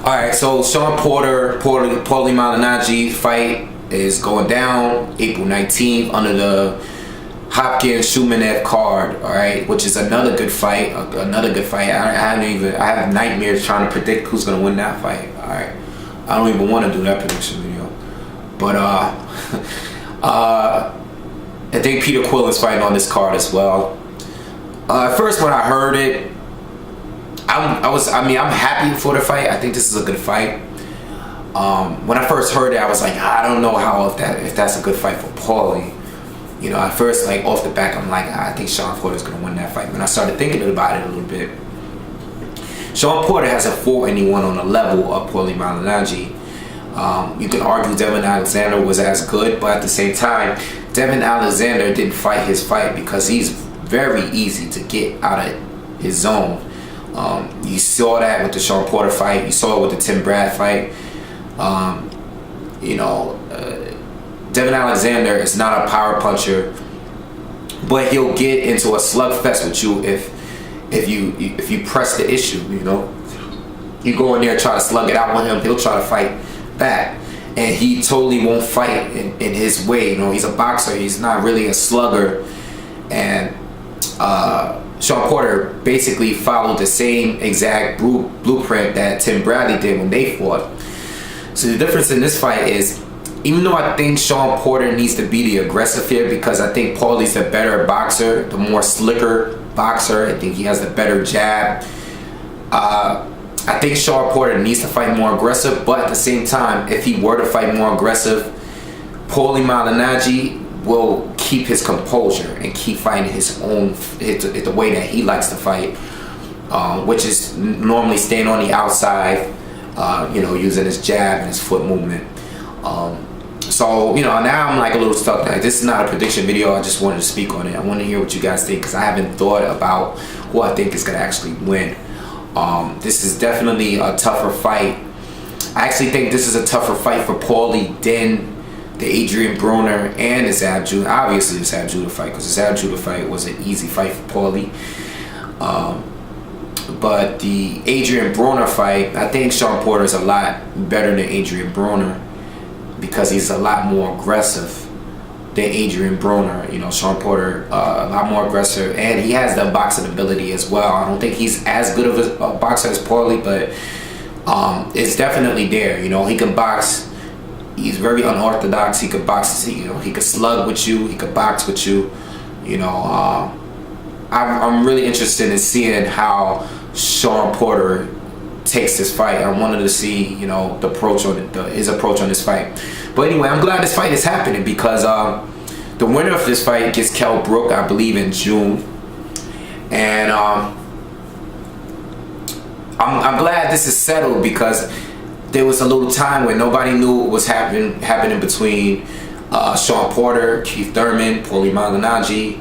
Alright, so Shawn Porter, Paulie Malignaggi fight is going down April 19th under the Hopkins-Shumanev card, alright, which is another good fight. I have nightmares trying to predict who's gonna win that fight. Alright, I don't even want to do that prediction video, but I think Peter Quill is fighting on this card as well. At first, when I heard it, I'm happy for the fight. I think this is a good fight. When I first heard it, I was like, I don't know if that's a good fight for Paulie. You know, at first, like off the back, I'm like, I think Shawn Porter is gonna win that fight. When I started thinking about it a little bit, Shawn Porter has a 4-1 on the level of Paulie Malignaggi. You can argue Devin Alexander was as good, but at the same time, Devin Alexander didn't fight his fight because he's very easy to get out of his zone. You saw that with the Shawn Porter fight. You saw it with the Tim Brad fight. Devin Alexander is not a power puncher, but he'll get into a slugfest with you if you press the issue. You know, you go in there and try to slug it out with him, he'll try to fight back, and he totally won't fight in his way. You know, he's a boxer. He's not really a slugger, and Shawn Porter basically followed the same exact blueprint that Tim Bradley did when they fought. So the difference in this fight is, even though I think Shawn Porter needs to be the aggressive here, because I think Paulie's the better boxer, the more slicker boxer. I think he has the better jab. I think Shawn Porter needs to fight more aggressive, but at the same time, if he were to fight more aggressive, Paulie Malignaggi will keep his composure and keep fighting his own, the way that he likes to fight, which is normally staying on the outside, you know, using his jab and his foot movement. So, you know, now I'm like a little stuck. Like, this is not a prediction video. I just wanted to speak on it. I want to hear what you guys think, because I haven't thought about who I think is going to actually win. This is definitely a tougher fight. I actually think this is a tougher fight for Paulie than the Adrian Broner and the Zab Judah. Obviously the Zab Judah fight, because the Zab Judah fight was an easy fight for Paulie. But the Adrian Broner fight, I think Shawn Porter is a lot better than Adrian Broner, because he's a lot more aggressive than Adrian Broner. You know, Shawn Porter, a lot more aggressive, and he has the boxing ability as well. I don't think he's as good of a boxer as Paulie, but it's definitely there. You know, he can box. He's very unorthodox. He could box. You know, he could slug with you. He could box with you. You know, I'm really interested in seeing how Shawn Porter takes this fight. I wanted to see, you know, the approach on his approach on this fight. But anyway, I'm glad this fight is happening, because the winner of this fight gets Kell Brook, I believe, in June, and I'm glad this is settled, because there was a little time where nobody knew what was happening between Shawn Porter, Keith Thurman, Paulie Malignaggi,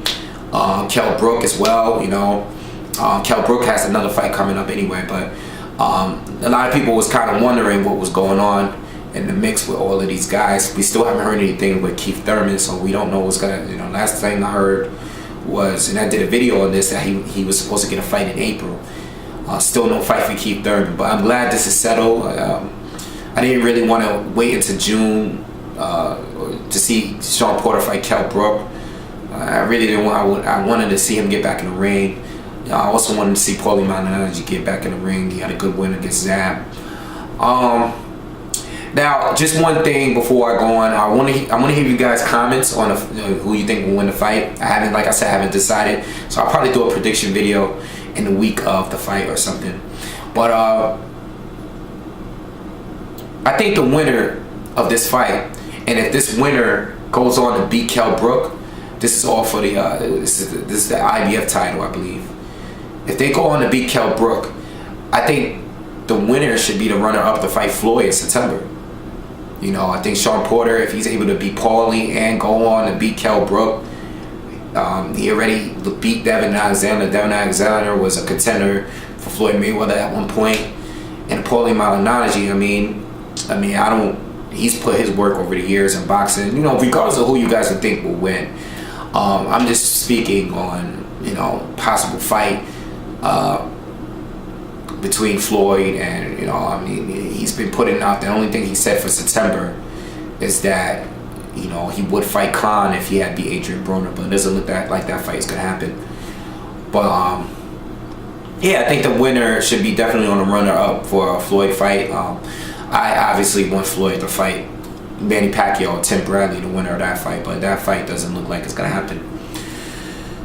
Kell Brook as well. You know, Kell Brook has another fight coming up anyway, but a lot of people was kind of wondering what was going on in the mix with all of these guys. We still haven't heard anything with Keith Thurman, so we don't know what's gonna. You know, last thing I heard was, and I did a video on this, that he was supposed to get a fight in April. Still no fight for Keith Thurman, but I'm glad this is settled. I didn't really want to wait until June to see Shawn Porter fight Kell Brook. I really didn't want. I wanted to see him get back in the ring. I also wanted to see Paulie Malignaggi get back in the ring. He had a good win against Zab. Now, just one thing before I go on, I want to hear you guys' comments on who you think will win the fight. Like I said, I haven't decided, so I'll probably do a prediction video in the week of the fight or something. But I think the winner of this fight, and if this winner goes on to beat Kell Brook, this is all for the this is the IBF title, I believe. If they go on to beat Kell Brook, I think the winner should be the runner-up to fight Floyd in September. You know, I think Shawn Porter, if he's able to beat Paulie and go on to beat Kell Brook, he already beat Devin Alexander. Devin Alexander was a contender for Floyd Mayweather at one point, and Paulie Malignaggi, he's put his work over the years in boxing. You know, regardless of who you guys would think will win. I'm just speaking on, you know, possible fight between Floyd and, you know, I mean, he's been putting out. The only thing he said for September is that, you know, he would fight Khan if he had beat Adrian Broner, but it doesn't look like that fight is gonna happen. But yeah, I think the winner should be definitely on the runner-up for a Floyd fight. I obviously want Floyd to fight Manny Pacquiao or Tim Bradley, the winner of that fight, but that fight doesn't look like it's gonna happen.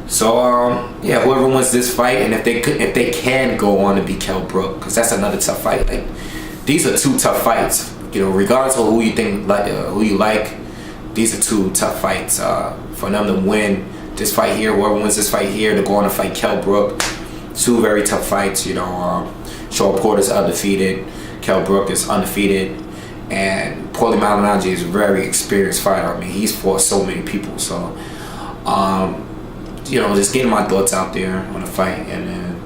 So yeah, whoever wins this fight, and if they can go on to beat Kell Brook, because that's another tough fight. Like, these are two tough fights. You know, regardless of who you think, who you like, these are two tough fights. For them to win this fight here, whoever wins this fight here, to go on to fight Kell Brook, two very tough fights. You know, Shawn Porter's undefeated, Kell Brook is undefeated, and Paulie Malignaggi is a very experienced fighter. I mean, he's fought so many people. So, you know, just getting my thoughts out there on the fight, and then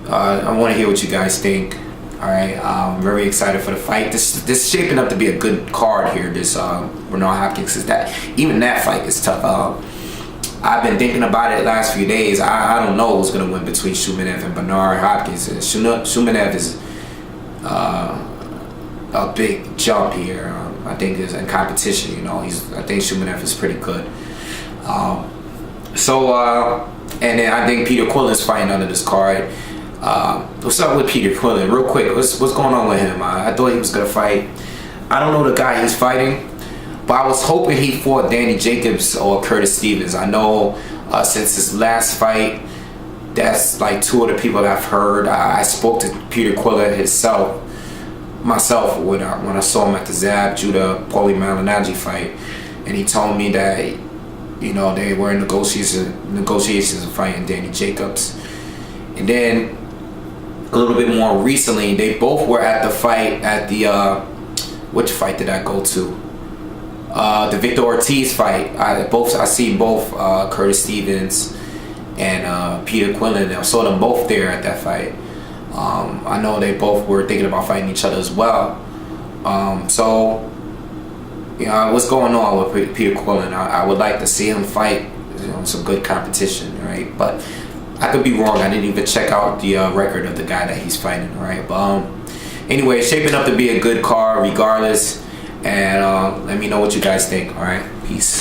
I want to hear what you guys think. All right, I'm very excited for the fight. This is shaping up to be a good card here. This Bernard Hopkins, is that even that fight is tough. I've been thinking about it the last few days. I don't know who's gonna win between Shumanev and Bernard Hopkins. Shumanev is a big jump here. I think is in competition. You know, I think Shumanev is pretty good. And then I think Peter Quillen's fighting under this card. What's up with Peter Quillen? Real quick, what's going on with him? I thought he was gonna fight. I don't know the guy he's fighting, but I was hoping he fought Danny Jacobs or Curtis Stevens. I know since his last fight, that's like two of the people that I've heard. I spoke to Peter Quillen myself when I saw him at the Zab Judah Paulie Malignaggi fight, and he told me that, you know, they were in negotiations of fighting Danny Jacobs. And then a little bit more recently, they both were at the fight at the which fight did I go to? The Victor Ortiz fight. I seen both Curtis Stevens and Peter Quillen. I saw them both there at that fight. I know they both were thinking about fighting each other as well. So, you know, what's going on with Peter Quillen? I would like to see him fight, you know, some good competition, right? But I could be wrong. I didn't even check out the record of the guy that he's fighting, right? But anyway, it's shaping up to be a good card regardless. And let me know what you guys think. All right, peace.